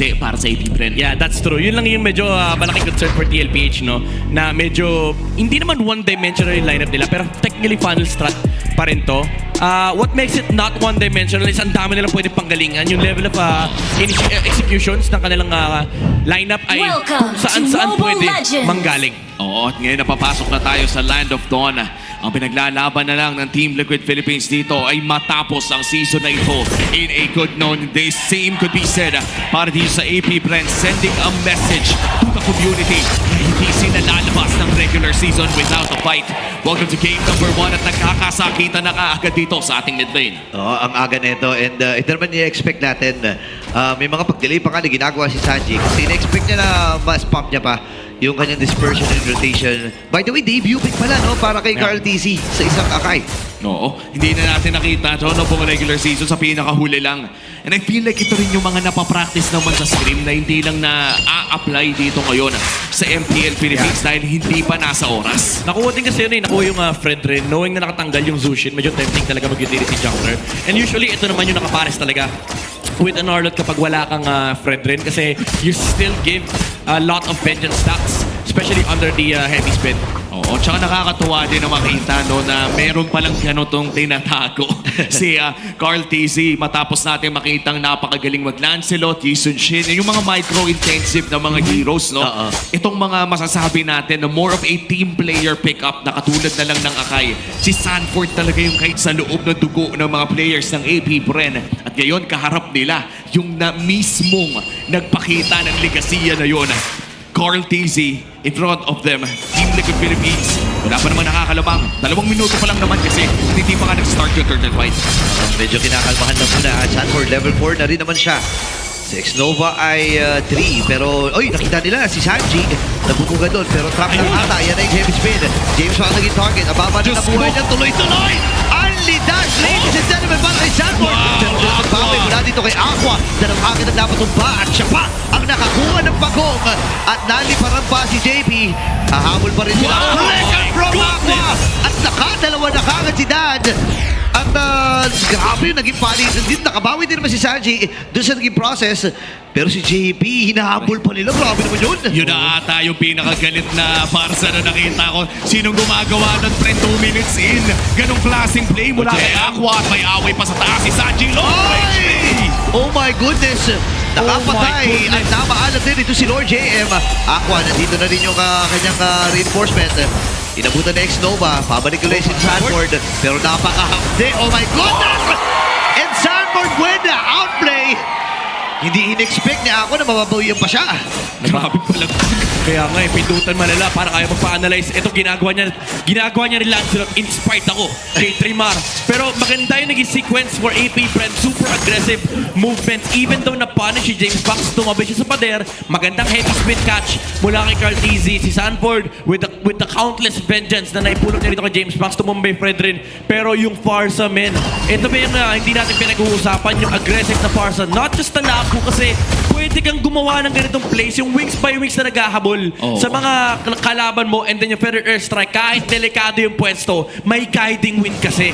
susi para sa AP Bren. Yeah, that's true. Yun lang yung medyo malaking concern for TLPH, no? Na medyo, hindi naman one-dimensional yung lineup nila, pero technically final strat pa rin to. What makes it not one-dimensional is ang dami nilang pwede panggalingan. Yung level of executions ng kanilang lineup ay kung saan-saan pwede manggaling. Oo, at ngayon napapasok na tayo sa Land of Dawn. Ang pinaglalaban na lang ng Team Liquid Philippines dito ay matapos ang season na ito in a good note. The same could be said para dito sa AP Bren, sending a message to the community na hindi sila lalabas ng regular season without a fight. Welcome to game number 1 at nagkakasakitan na kaagad dito sa ating mid lane. Oo, ang aga nito and ito naman i-expect natin. May mga pag-delay pa nga na ginagawa si Sanji kasi na-expect niya na ma-spam niya pa yung kanyang dispersion and rotation. By the way, debut pick pala, no? Para kay Carl TC sa isang Akai. Oo, hindi na natin nakita ito no, pong regular season sa pinakahuli lang. And I feel like ito rin yung mga napapractice naman sa scrim na hindi lang na-a-apply dito ngayon sa MPL Philippines dahil hindi pa nasa oras. Nakuha din kasi yun nakuha yung friend rin. Knowing na nakatanggal yung Zushin, medyo tempting talaga mag-utility jungler. And usually, ito naman yung nakapares talaga with an Arlot kapag wala kang friend rin kasi you still give a lot of vengeance stacks, especially under the heavy spin. Oo, tsaka nakakatuwa din na makita no, na meron palang ganitong tinatago si Carl TZ matapos natin makitang napakagaling mag-Lancelot, Yisun Shin, yung mga micro-intensive na mga heroes. No? Itong mga masasabi natin na more of a team player pickup na katulad na lang ng Akai. Si Sanford talaga yung kahit sa loob ng dugo ng mga players ng AP Bren. At ngayon, kaharap nila yung na mismong nagpakita ng legasiya na yun. Carl TZ in front of them. Team Liquid Philippines. Wala pa naman nakakalabang. 2 minuto pa lang naman kasi hindi pa nga nag-start yung turtle fight. Medyo kinakalmahan na muna. Sanford level 4 na rin naman siya. Si Xnova ay 3 pero oy, nakita nila si Sanji nabubuga doon pero trap lang ata. Yan ay heavy spin. James Wang naging target. Ababa na nabuhay niya. Tuloy-tuloy! Only dash ladies and gentlemen para kay Sanford. Pero doon magbawi mula dito kay Aqua. Dalawang na dapat tumba at siya pa ang nakakuha ng pagong at naliparan pa si JP. Hahabol pa rin sila. From Aqua! At nakadalawa na kagad si Dad. At grabe yung naging palitan din. Nakabawi din naman si Sanji doon sa naging process. Pero si JP, hinahabol pa nila. Grabe naman yun. Yun na ata yung pinakagalit na parsa na nakita ko. Sinong gumagawa ng 2 minutes in? Ganong klaseng play mula kay Aqua at may away pa sa taas si Sanji. Oh my goodness! Nakapatay at namaalat din ito si Lord JM. Aqua, nandito na rin yung kanyang reinforcement. Inabutan ni Xnova, pabalik ulit si Sanford, pero napakahapde. Oh my goodness! And Sanford with the outplay. Hindi in-expect niya ako na mababawian pa siya. Grabe pala. Kaya nga, pindutan malala para kaya magpa-analyze. Ito ginagawa niya rin Lancelot. Inspired ako kay Trimar. Pero maganda yung naging sequence for AP Bren. Super aggressive movements. Even though na-punish si James Fox, tumabi siya sa pader. Magandang heavy spin catch mula kay Carl TZ. Si Sanford with the countless vengeance na naipulot niya dito kay James Fox. Tumambay Fred rin. Pero yung Farsa, men. Ito ba yung hindi natin pinag-uusapan? Yung aggressive na Farsa. Not just the labo kasi pwede kang gumawa ng ganitong plays. Yung wings by wings na naghahabol sa mga kalaban mo and then yung feather airstrike, kahit delikado yung pwesto, may guiding wind kasi.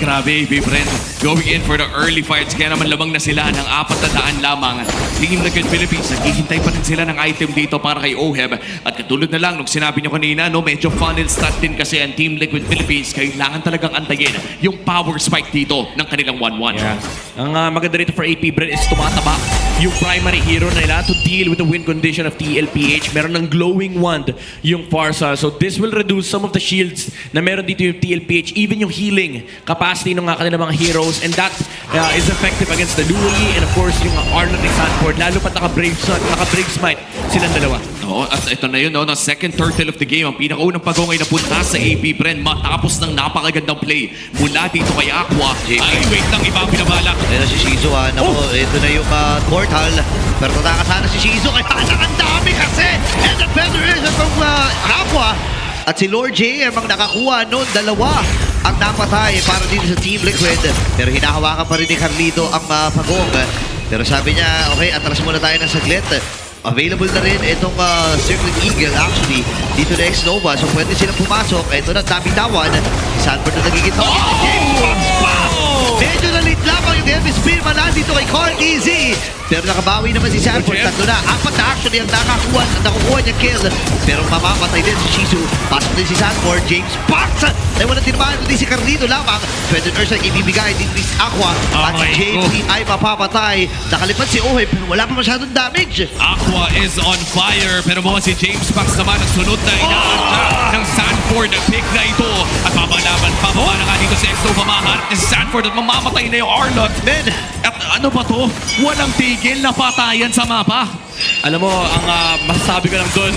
Grabe, AP Bren. Going in for the early fights. Kaya naman lamang na sila ng 400 lamang. Team Liquid Philippines, naghihintay pa rin sila ng item dito para kay Oheb. At katulad na lang, nung sinabi nyo kanina, no, medyo funnel stat din kasi ang Team Liquid Philippines. Kailangan talagang antayin yung power spike dito ng kanilang 1-1. Yeah. Ang maganda rito for AP Bren is tumataba yung primary hero nila to deal with the win condition of TLPH. Meron ng glowing wand yung Farsa. So this will reduce some of the shields na meron dito yung TLPH. Even yung healing capacity ng kanilang mga heroes. And that is effective against the Louis and of course yung Arnold and Sanford. Lalo pat naka-brave smite silang dalawa. Oo, at ito na yun, no, na second turtle of the game. Ang pinakaunang pagongay na punta sa AP Bren matapos ng napakagandang play mula dito kay Aqua. Ay, wait lang, iba ang binabalak. Ayan na si Shizu, ito na yung portal. Pero tataka sana si Shizu, kaya ang dami kasi. And the better is from Aqua. At si Lord JM ang nakakuha noon, 2 ang napatay para dito sa Team Liquid. Pero hinahawakan pa rin ni Carlito ang pagong. Pero sabi niya, okay, atras muna tayo ng saglit. Available na rin itong Circling Eagle actually dito na Xnova. So pwede silang pumasok. Ito na, dami tawan. Si Sanford na nagiging Medyo na-late lamang yung heavy spin mula dito kay Carl Easy. Pero nakabawi naman si Sanford. Jeff. Tatlo na. Apat na actually ang nakukuha niya kill. Pero mamamatay din si Shizu. Pasok din si Sanford. James Parks. Ay walang tinamaan kundi si Carlito lamang. Pwede Ursa ibibigay din si Aqua. At si JP ay mapapatay. Nakalipat si Oheb pero wala pa masyadong damage. Aqua is on fire, pero mukhang si James Pax naman ang sunod na inaanda ng Sanford. Pick na ito. At papalaban pa na nga dito si Exo. Mamahanap ni si Sanford at mamamatay na yung Arlott. Men, At ano ba to? Walang tigil na patayan sa mapa. Alam mo, ang masasabi ko lang doon,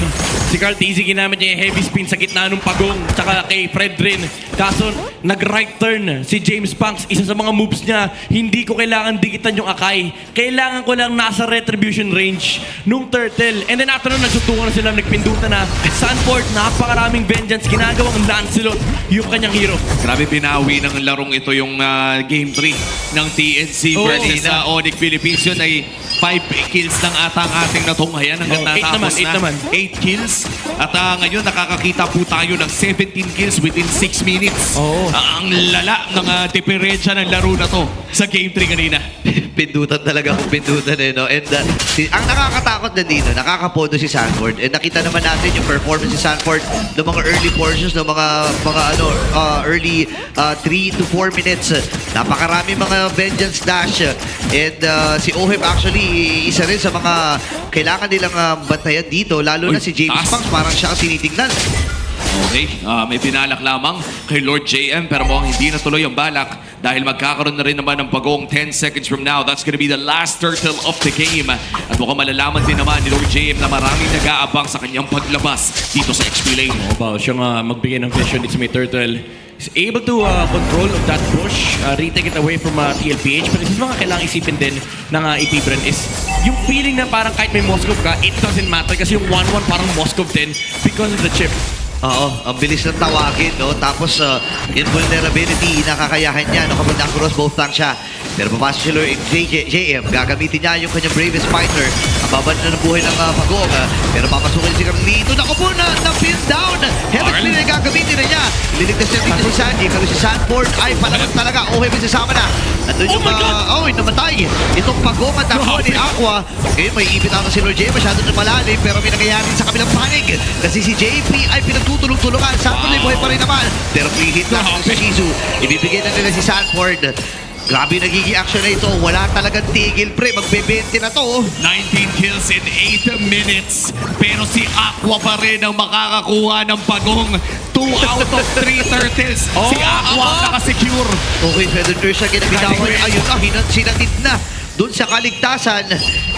si Carl Tizzy ginamit niya yung heavy spin sa gitna ng pagong, tsaka kay Fred rin. Kaso, nag-right turn si James Punks. Isa sa mga moves niya, hindi ko kailangan dikitan yung Akai. Kailangan ko lang nasa retribution range nung turtle. And then after nun, nagsutungan na sila, nagpindutan na. Sanford, napakaraming vengeance, ginagawang Lancelot yung kanyang hero. Grabe binawi ng larong ito yung Game 3 ng TNC Oo, versus na. Onyx Philippines. Yun ay 5 kills ng atang ating natunghayan hanggang Oh, eight natapos naman, na. eight naman. 8 kills. At ngayon nakakakita po tayo ng 17 kills within 6 minutes. Oo. Ang lala ng diferensya ng laro na to sa Game 3 kanina. pindutan talaga kung pindutan eh, no? And ang nakakatakot na dito, nakakapodo si Sanford. And nakita naman natin yung performance si Sanford ng mga early portions, ng mga early 3 to 4 minutes. Napakarami mga vengeance dash. And si Oheb actually, isa rin sa mga kailangan nilang bantayan dito, lalo na Uy, si James taas. Punks, parang siya ang tinitingnan. Okay, may binalak lamang kay Lord JM pero mukhang hindi natuloy ang balak dahil magkakaroon na rin naman ng pagong 10 seconds from now. That's gonna be the last turtle of the game. At mukhang malalaman din naman ni Lord JM na maraming nag-aabang sa kanyang paglabas dito sa XP lane. About siyang magbigay ng vision dito sa may turtle. Is able to control of that push, retake it away from TLPH. Pero isa sa mga kailangang isipin din ng EP Bren is yung feeling na parang kahit may Moskov ka, it doesn't matter kasi yung 1-1 parang Moskov din because of the chip. Oo, ang bilis ng tawagin, no? Tapos, invulnerability, nakakayahan niya, no? Kapag nakross both tank siya. Pero papasok si Lord JM, gagamitin niya yung kanyang bravest fighter. Ang babad na ng buhay ng Pagong. Pero papasukin si Carlito. Naku po na pin down. Heavy spin ay gagamitin na niya. Liligtas niya dito si Sanji. Pero si Sanford ay palaman talaga. Okay, may sasama na. Nandun yung namatay. Itong Pagong at ako ni Aqua. Ngayon may ipit ako si Lord JM. Masyado na malalim. Pero may nangyayari sa kabilang panig. Kasi si JP ay pinagtutulong-tulungan. Sanford ay buhay pa rin naman. Pero free hit lang sa Shizu. Ibibigay na nila si Sanford. Grabe nagiging action na ito. Wala talagang tigil, pre. Magbe-20 na to. 19 kills in 8 minutes. Pero si Aqua pa rin ang makakakuha ng pagong. 2 out of 3 turtles. Si Aqua ang nakasecure. Okay, Feather siya ginabitawan. Ayun na, sinatid na. Doon sa kaligtasan.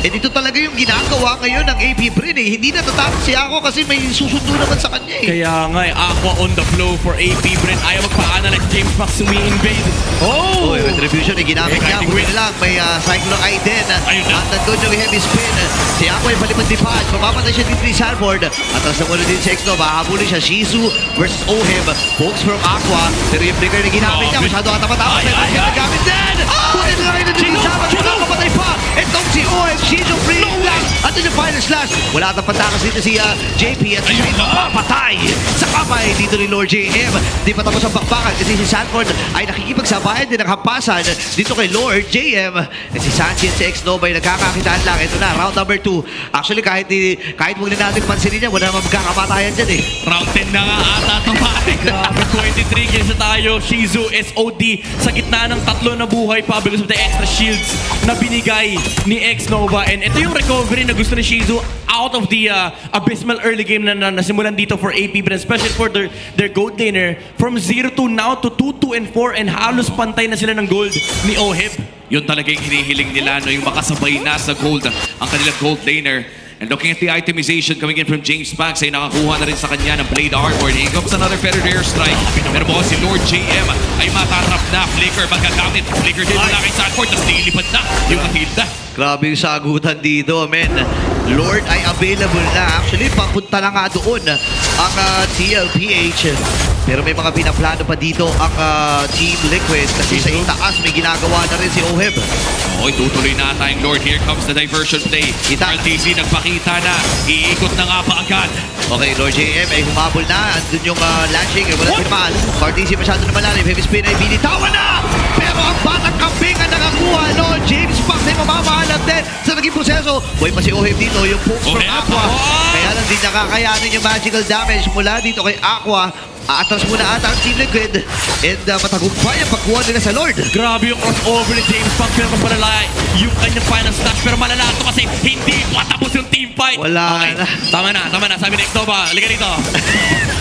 Eh dito talaga yung ginagawa ngayon ng AP Brin eh. Hindi natatakot si Aqua kasi may susundo naman sa kanya eh. Kaya nga, Aqua on the flow for AP Bren. Ayaw magpaana like James Max sumi-invade. Oh, retribution eh, ginamit niya. Guiding Buti wing. na lang, may Cyclone Aiden. Ayun na. At nandun yung heavy spin. Si Aqua ay palipad-lipad. Mamamatay siya dito ni Sanford. At ang samulo din si Exno, mahabulin siya. Shizu versus Oheb. Pokes from Aqua. Pero yung trigger na ginamit niya, masyado atama-tama. Ay, ay, ay. Nagamit din! Buti na lang yun din sa kapatay pa. Itong si Oheb, Shizu free lang. At yung final slash. Wala atang patakas dito si JP. At siya Ayun na. mapapatay sa kamay dito ni Lord JM. Di pa tapos ang bakbakan kasi si Sanford ay nakikipagsabayan din ng hampasan dito kay Lord JM. At si Sanji at si X-Nova ay nagkakakitaan lang. Ito na, round number 2. Actually, kahit huwag na natin pansinin niya, wala naman magkakamatayan dyan eh. Round 10 na nga ata automatic. Grabe, 23 kills na tayo. Shizu, SOD, sa gitna ng tatlo na buhay pa because of the extra shields na binigay ni X-Nova. And ito yung recovery na gusto ni Shizu out of the abysmal early game na nasimulan dito for AP Bren, especially for their gold laner. From 0-2 now to 2-2 and 4 and halos pantay na sila ng gold ni Oheb. Yun talaga yung hinihiling nila, no? Yung makasabay na sa gold ang kanilang gold laner. And looking at the itemization coming in from James Pax ay nakakuha na rin sa kanya ng Blade Armor. Here comes another Feathered Airstrike. Pero bukas si Lord JM ay matarap na. Flicker magagamit. Flicker din mula kay Sanford. Tapos nilipad na yung Matilda. Grabe yung sagutan dito, men. Lord ay available na. Actually, papunta na nga doon ang TLPH. Pero may mga pinaplano pa dito ang Team Liquid kasi sa itaas may ginagawa na rin si Oheb. Okay, tutuloy na tayong Lord. Here comes the diversion play. Kita. RTC nagpakita na. Iikot na nga pa agad. Okay, Lord JM ay humabol na. Andun yung lashing. Wala tinamaan. RTC masyado na malalim. Heavy spin ay binitawan na. Pero ang batang nakuha, no? James Fox ay mamamahalap din sa naging proseso. Boy pa si Oheb dito, yung pokes from Oheb, Aqua. oh! Kaya lang din nakakayanin yung magical damage mula dito kay Aqua. Aatras muna ata ang Team Liquid. And matagumpay ang pagkuha nila sa Lord. Grabe yung crossover ni James Fox, pero mas malala yung kanyang final stats. Pero malala ito kasi hindi matapos yung team fight. Wala na. Tama na. Sabi ni Nova, halika dito.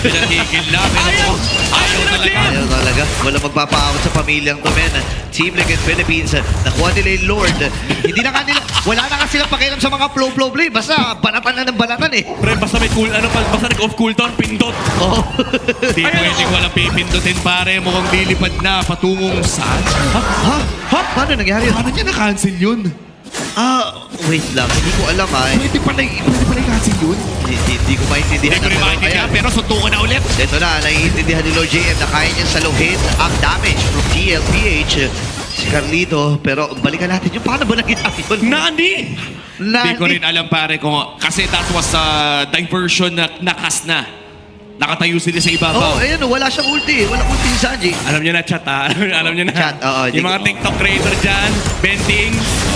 Pinahigil lang. Ayaw talaga. nila. Ayaw talaga. Wala magpapaawat sa pamilyang to, men. Team Liquid Philippines, nakuha nila yung Lord. Hindi na kanila, wala na kasi silang pakialam sa mga flow play. Basta banatan na ng banatan eh. Pre, basta may cool, basta nag-off cooldown, pindot. Oh. Di pwedeng walang pipindutin pare. Mukhang lilipad na patungong saan? Ha? Paano nangyari yun? Paano niya na-cancel yun? Wait lang. Hindi ko alam Pwede pala i-cancel yun? Hindi ko maintindihan. Hindi ko rin Pero maintindihan, ayan. pero suntukan na ulit. Ito na, naiintindihan ni Lord JM na kaya niyang saluhin ang damage from TLPH. Si Carlito, pero balikan natin yung paano ba nangyari yun? Nani? Hindi ko rin alam pare kung kasi that was diversion na nakas na. Nakatayo sila sa ibabaw. Oh, ayun, wala siyang ulti. Wala ulti si Sanji. Alam niyo na chat ha? Alam niyo na. Chat, oo, Yung mga TikTok creator dyan, Bending,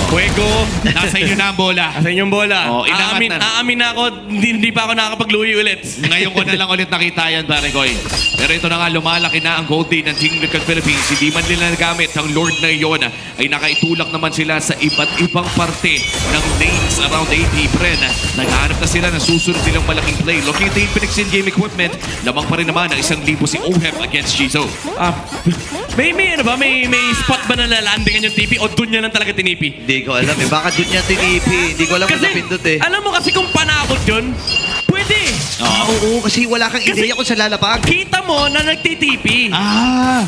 Fuego, Nasa inyo na ang bola. Sa inyong bola. Oh, inangat na. Aamin na ako, hindi pa ako nakakapagluwi ulit. Ngayon ko na lang ulit nakita yan, pare Koy. Pero ito na nga, lumalaki na ang gold din ng Team Liquid Philippines. Hindi man nila nagamit ang Lord na iyon ay nakaitulak naman sila sa iba't ibang parte ng lanes around AP Bren. Naghahanap na sila ng susunod nilang malaking play. Looking at the Infinix in-game equipment, lamang pa rin naman ang 1,000 si Oheb against Jizo. May spot ba na lalandingan yung TP o dun niya lang talaga tinipi? Hindi ko alam eh. Baka doon niya tinipi. Hindi ko alam kung napindot eh. Alam mo kasi kung panakot yun, pwede. Oo, kasi wala kang Kasi- ideya kung saan lalapag. Kita mo na nagtitipi.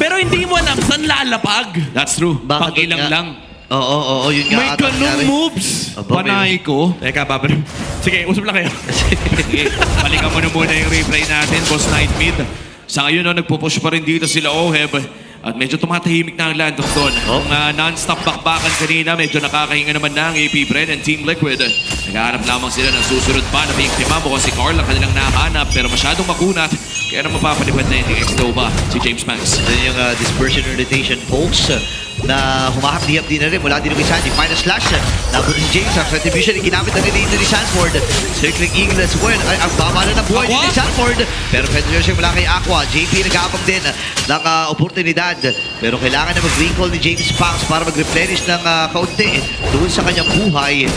Pero hindi mo alam saan lalapag. That's true. Baka Pang ilang doon nga. lang. Oo, yun nga. May ata ganung nangyari. moves. Aba, may- Panay ko. Teka, babalik. Sige, usap lang kayo. Sige, balikan mo na muna yung replay natin, Boss Nightmid. Sa ngayon, no, nagpo-push pa rin dito sila Oheb. At medyo tumatahimik na ang land of doon. Oh. Ang non-stop bakbakan kanina, medyo nakakahinga naman na ang AP Bren and Team Liquid. Naghahanap lamang sila ng susunod pa na biktima. Mukhang si Carl ang kanilang nahanap pero masyadong makunat. Kaya naman mapapalipad na yung X-Nova, si James Max. Ito yung dispersion rotation folks na humahap-dihap din na rin mula dito kay Sanji. Final slash. Napunta si James. Ang retribution, ginamit na rin dito ni Sanford. Circling Eagle as well. Ay, ang baba na ng buhay Aqua? ni Sanford. Pero penetration mula kay Aqua. JP nag-aabang din ng oportunidad. Pero kailangan na mag-recall ni James Fox para mag-replenish ng kaunti doon sa kanyang buhay.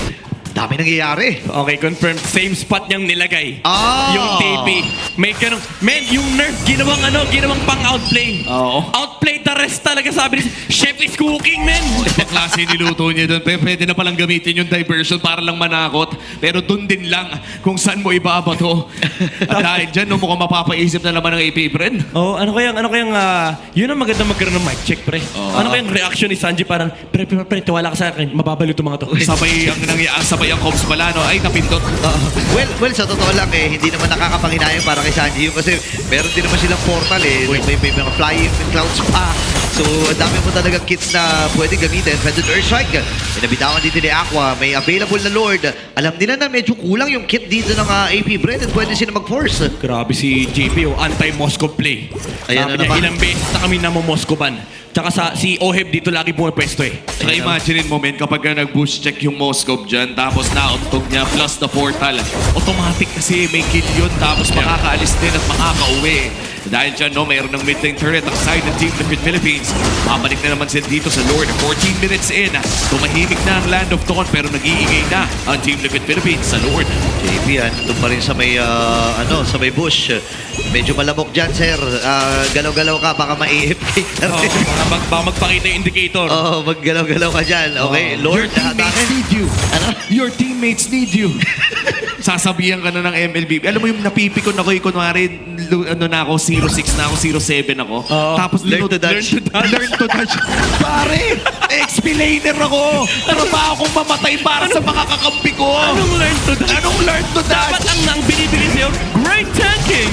Dami nangyayari. Okay, confirmed. Same spot niyang nilagay. Ah! Yung TP. May ganun. Men, yung nerf, ginawang pang-outplay. Oo. Outplay the rest talaga, sabi ni Chef is cooking, men. Ibang klase niluto niya doon. Pwede na palang gamitin yung diversion para lang manakot. Pero doon din lang kung saan mo ibabato. At dahil dyan, no, mukhang mapapaisip na naman ng AP Bren. Oh, ano kayang, yun ang maganda magkaroon ng mic check, pre. Ano kayang reaction ni Sanji parang, pre, tiwala ka sa akin, mababalo itong mga to. Sabay ang comms pala, no? Ay, napindot. Well, sa totoo lang hindi naman nakakapanghinayang para kay Sanji yun kasi meron din naman silang portal may mga flying clouds pa. So, ang dami mo talagang kits na pwede gamitin. Feathered Earthstrike, inabitawan dito ni Aqua. May available na Lord. Alam nila na medyo kulang yung kit dito ng AP Bren at pwede sila mag-force. Grabe si JP, anti-Moscow play. Ayan Sabi na niya, naman. ilang beses na kami namomoscowan. Tsaka si Oheb dito lagi pumapwesto eh. Saka imagine mo, men, kapag nag-boost check yung Moscow dyan, tapos nauntog niya, plus the portal, automatic kasi may kill yun, tapos makakaalis din at makakauwi. Dahil dyan, no, mayroon ng mid-lane turret ang side ng Team Liquid Philippines. Babalik na naman sila dito sa Lord. 14 minutes in, tumahimik na ang Land of Dawn, pero nag-iingay na ang Team Liquid Philippines sa Lord. JP, doon pa rin sa may, sa may bush. Medyo malamok dyan, sir. Galaw-galaw ka, baka ma-AFK ka Oh, rin. baka magpakita yung indicator. Oo, maggalaw-galaw ka dyan. Okay, Lord, Your teammates need you. Your teammates need you. Sasabihan ka na ng MLB. Alam mo yung napipikon ako, kunwari, ano na ako, 06 na ako, 07 ako. Oo. Tapos Learn to dodge. Learn to dodge. Pare, explainer ako. Ano ba akong mamatay para sa mga kakampi ko? Anong learn to dodge? Anong learn to dodge? Dapat ang binibigay sa'yo, great tanking!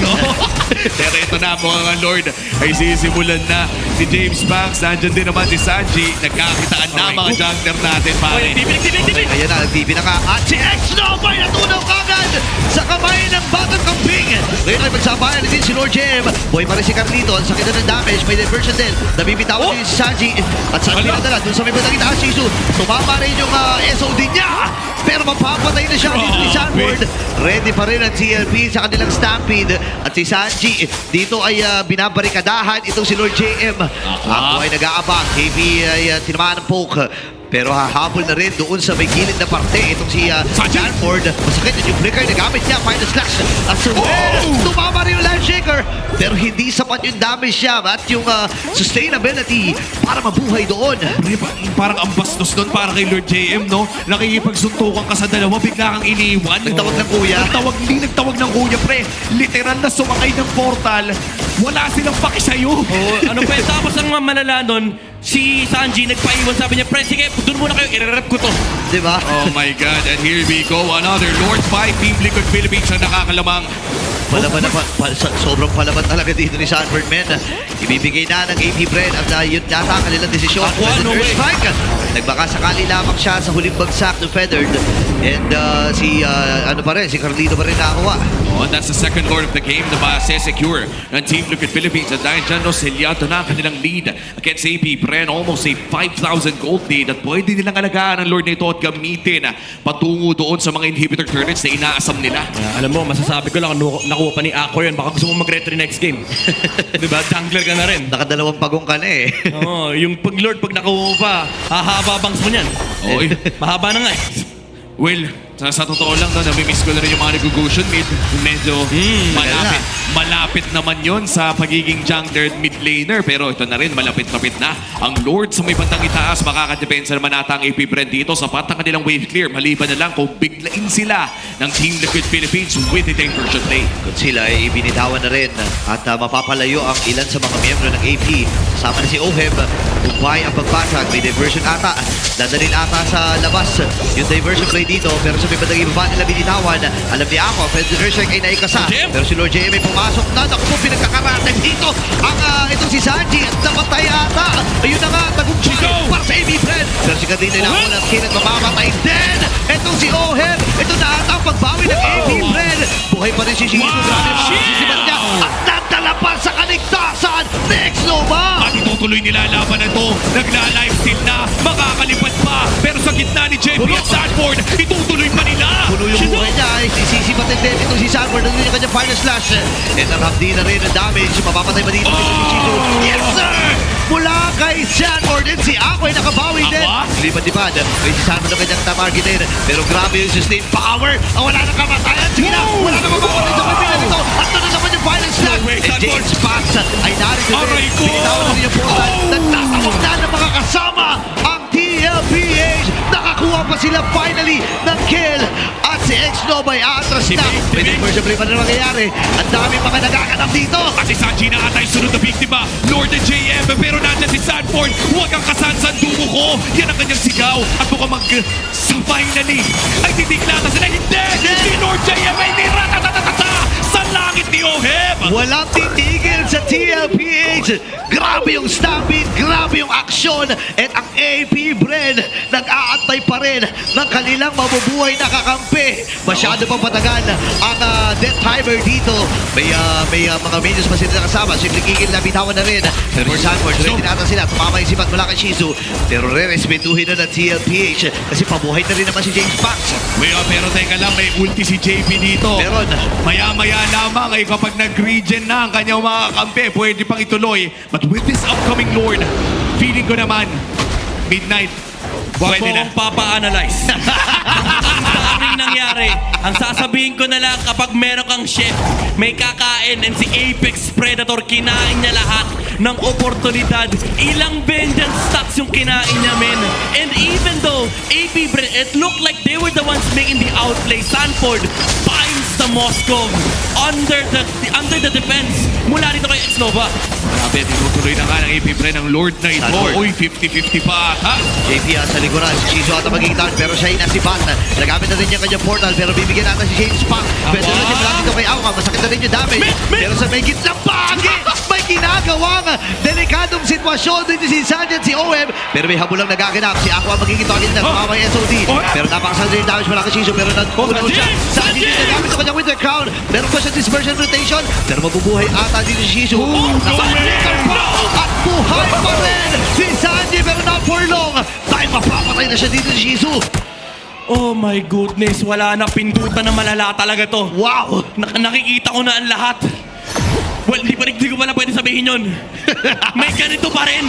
Pero ito na po ang Lord ay sisimulan na si James Banks. Nandyan din naman si Sanji. Nagkakitaan na mga jungler natin, pare. Oy, tibig! Ayan na, nag-TV na ka. At si X-Nova ay natunaw kagad sa kamay ng Batang Kambing. Ngayon ay magsabayan din si Lord Jem. Boy pa rin si Carlito. Ang sakit na ng damage. May diversion din. Nabibitawan din si Sanji. At Sanji nadala dun sa may bandang itaas. Shizu. Tumama rin yung SOD niya. Pero mapapatay na siya dito ni Sanford. Ready pa rin ang TLP sa kanilang Stampede. At si Sanji dito ay binabarikadahan itong si Lord JM. Ako ay nag-aabang. KB ay tinamaan ng poke. Pero hahabol na rin doon sa may gilid na parte itong si Sanford. Masakit na yung flicker. Nagamit niya. Final slash. At tumama rin yung Landshaker. Pero hindi sapat yung damage niya. At yung sustainability para mabuhay doon. Parang ang bastos doon para kay Lord JM, no? Nakikipagsuntukan ka sa dalawa, bigla kang iniwan. Nagtawag ng kuya. Hindi nagtawag ng kuya, pre. Literal na sumakay ng portal. Wala silang paki sa'yo. Ano pa yun? Tapos ang mga malala nun, si Sanji nagpaiwan. Sabi niya, pre, sige, doon muna kayo. I-rep ko to. Diba? Oh my God, and here we go. Another Lord 5 Team Liquid Philippines ang nakakalamang. Palaban na sobrang palaban talaga dito ni Sanford, men. Ibibigay na ng AP Bren at yun yata ang kanilang desisyon. No way. Nagbaka sakali lamang siya sa huling bagsak ng Feathered. And si Carlito pa rin nakakuha. Oh, and that's the second Lord of the game na secure ng Team Liquid Philippines. At dahil dyan, no, selyado na ang kanilang lead against AP Bren. Almost a 5,000 gold lead. At pwede nilang alagaan ang Lord na ito at gamitin patungo doon sa mga inhibitor turrets na inaasam nila. Alam mo, masasabi ko lang, nakuha pa ni Ako yun. Baka gusto mo mag-retry next game. Diba? Jungler ka na rin. Nakadalawang pagong ka na eh. Oo, yung pag-Lord, pag nakuha mo pa, hahaba bangs mo niyan. Oy. Mahaba na nga eh. Well, sa totoo lang, no, nami-miss ko na rin yung mga nag-gusion mid. Medyo malapit naman yon sa pagiging jungler mid laner. Pero ito na rin, malapit-lapit na. Ang Lord sa may bandang itaas, makakadepensa naman ata ang AP Bren dito. Sapat ang kanilang wave clear. Maliban na lang kung biglain sila ng Team Liquid Philippines with the diversion play. Kung sila ay ibinitawan na rin at mapapalayo ang ilan sa mga miyembro ng AP. Kasama na si Oheb. Kumbay ang pagpasag. May diversion ata. Dadalhin ata sa labas yung diversion play dito. Pero sa may bandang ibaba nila binitawan. Alam niya ako, Federation ay naikasa. Pero si Lord JM ay pumasok na. Naku po, pinagkakaratag dito ang itong si Sanji at napatay ata. Ayun na nga, tagumpay para sa AP Bren. Pero si Kadina na ako ng skin at mamamatay din. Itong si Oheb. Ito na ata ang pagbawi ng AP Bren. Buhay pa rin si Shizu. Grabe mga sisipan niya. At nadala pa sa kaligtasan. Next Nova. At itutuloy nila ang laban na ito. Nagla-lifesteal na. Makakalipad pa. Pero sa gitna ni JP at Sanford, itutuloy pa nila. Puno yung buhay niya. Sisipat din ito si Sanford. Nandun yung kanyang final slash. And narapdi na rin ang damage. Mapapatay ba dito si Shizu? Yes sir! Mula kay Sanford. And si Ako ay nakabawi din. Lipad-lipad. May si Sanford ang kanyang tamarget din. Pero grabe yung sustained power. Wala nang kamatayan. Sige na. Wala nang mapapatay sa pagpingan ito. At doon naman yung final slash. And James Pax ay narito din. Binitawan na rin yung portal. Nagtatawag na ng mga kasama ang TLPH. Nakakuha pa sila finally ng kill. At si X-Nova ay aatras na. May diversion play pa na mangyayari. Ang daming mga nagaganap dito. At si Sanji na ata yung sunod na biktima. Lord and JM. Pero nandyan si Sanford. Huwag kang kasansanduko ko. Yan ang kanyang sigaw. At mukhang sa finally ay titigla sila. Hindi! Si Lord JM ay niratatatata sa langit ni Oheb. Walang titigil sa TLPH. Grabe yung stampede. Grabe yung aksyon. At ang AP Bren nag-aantay pa rin ng kanilang mabubuhay na kakampi. Masyado pang patagan ang death timer dito. May mga minions pa sila kasama. Simple kikil na bitawan na rin. For Sanford, ready na ata sila. Tumama yung sipat mula kay Shizu. Pero re-respetuhin na ng TLPH kasi pabuhay na rin naman si James Pax. Pero teka lang, may ulti si JP dito. Meron. Maya-maya lamang ay kapag nag-regen na ang kanyang mga kampi, pwede pang ituloy. But with this upcoming Lord, feeling ko naman, Midnight, Huwag pwede mo na. akong papa-analyze. Ang daming nangyari. Ang sasabihin ko na lang, kapag meron kang chef, may kakain, and si Apex Predator, kinain niya lahat ng oportunidad. Ilang vengeance stacks yung kinain niya, men. And even though AP Bren, it looked like they were the ones making the outplay, Sanford finds the Moskov under the defense mula dito kay X-Nova. Grabe, tinutuloy na nga ng AP Bren ang Lord na ito. Sanford. Uy, 50-50 pa, ha? JP sa likuran. Si Shizu ata magiging down pero siya ay nasibat. Nagamit na rin niya kanyang portal pero bibigyan natin si James Pack. Pwede na siya malapit kay Auka. Masakit na rin yung damage. Pero sa may gitna pagi! May ginagawang delikadong sitwasyon dito si Sanji at si OM. Pero may habulang nagaganap. Si Aqua magiging target na sumama yung SOD. Pero napakasal din damage mula kay Shizu. Pero nagpunaw siya. Sanji din nagamit ang kanyang Winter Crown. Meron pa siya dispersion rotation. Pero mabubuhay ata dito si Shizu. Nakalikan pa at buhay pa rin si Sanji. Pero not for long. Dahil mapapatay na siya dito si Shizu. Oh my goodness, wala na, pindutan na malala talaga to. Wow! Nakikita ko na ang lahat. Well, di ko pala pwede sabihin yun. May ganito pa rin.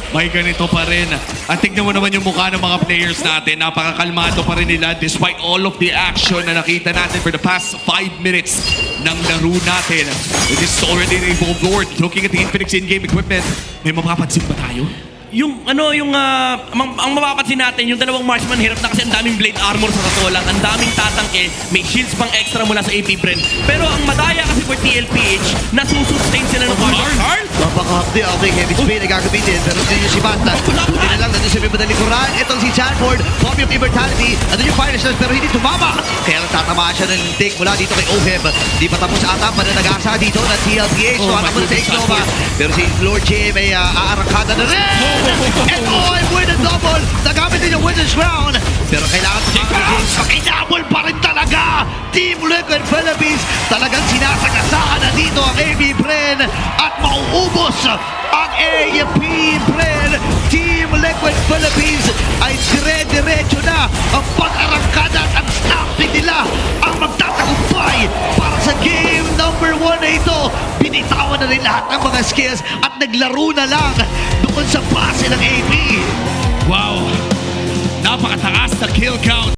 May ganito pa rin. At tignan mo naman yung mukha ng mga players natin. Napakakalmado pa rin nila despite all of the action na nakita natin for the past 5 minutes ng laro natin. It is already an evolved Lord. Looking at the Infinix in-game equipment, may mapapansin ba tayo? Yung ang mapapansin natin, yung dalawang marksman hirap na kasi ang daming blade armor sa totoo lang, ang daming tatangke, may shields pang extra mula sa AP Bren. Pero ang madaya kasi for TLPH, nasusustain sila ng Carl. Napakahapdi ang ating heavy spin ay gagamitin. Pero hindi yung si Banta. Buti na lang nandun sa may madaling kuran. Itong si Sanford, Copy of Immortality. Nandun yung Fire Stars pero hindi tumama. Kaya lang tatamaan siya ng take mula dito kay Ohem. Di pa tapos ata, mananagasa dito na TLPH. So anak mo na sa X-Nova. Pero si Lord Jim ay aarangkada na rin. And Ohem with a double. Nagamit din yung Winner's Crown. Pero kailangan James makinabol pa rin talaga. Team Liquid Philippines talagang sinasagasaan na dito ang AB Bren at mauubos ang AP Bren. Team Liquid Philippines ay dire-diretso na ang pag-arangkada at ang snapping nila ang magtatagumpay para sa game number 1 na ito. Binitawan na rin lahat ng mga skills at naglaro na lang doon sa base ng AP. Wow! Napakataas na kill count.